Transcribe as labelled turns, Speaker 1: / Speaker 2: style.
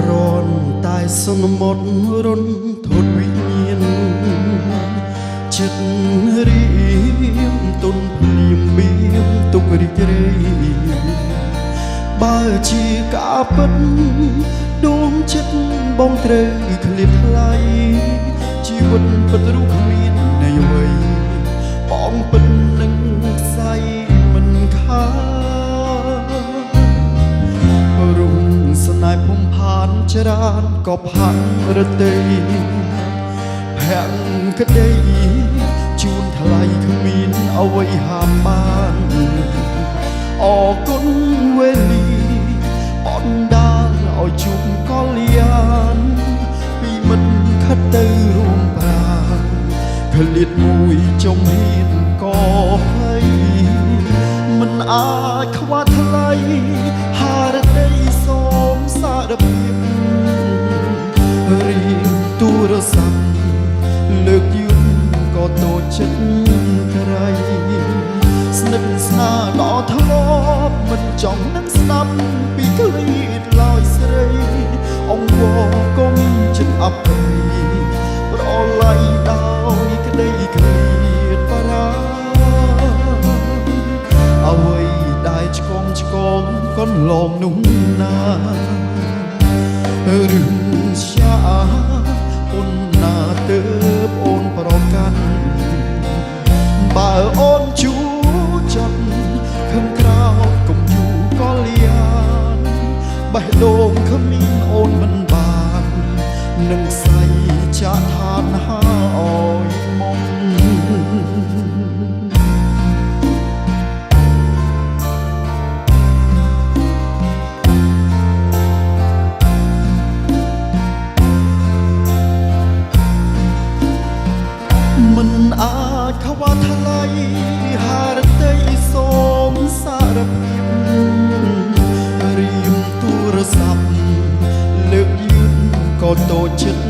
Speaker 1: ร้อนตายสนหมดรุนทดวิญญาณจิตรีมตุนพลีมบีมตุกริจเรបើជាការពិតដួងចិត្តបងត្រូវឃ្លាតថ្លៃជីវិតពិតរូបមាននៃអ្វីបងពិតនឹងខ្សែមិនខារុងស្នេហ៍ភំផានចរានក៏ផាក់រតីភ័ក្រក្តីជូនថ្លៃគ្មានអ្វីហាមបានអរគុណវេលាអនដាលឲ្យជួបកលយានពីមិនខិតទៅរួមប្រាណឃ្លាតមួយចុំហ៊ានក៏ហើយមិនអាចខ្វះថ្លៃហារតីសូមសារភាពរៀងទូរស័ព្ទលើកយឺនក៏តូចចិត្តក្រៃស្និទ្ធស្នាលដល់ធ្លាប់មិនចង់នឹងស្ដាប់ពីឃ្លាតឡើយស្រីអង្គវគុំចិត្តអបិប្រឡ័យដោយក្តីឃ្លាតបារាអ្វីដែលឆ្កងកន្លងនោះណារឿងជាអូនណាទៅអូនប្រកាន់បើអូនជួចិត្តខំក្រោកុំយូក៏លៀនបេះដូងគ្មានអូនមិនបាននឹងស្អីចាក់ឋានហាអើយមកមិនអាចខ្វះថ្លៃហារតីសូមសារភាពរៀមទូរស័ព្ទលើកយឺនក៏តូចចិត្ត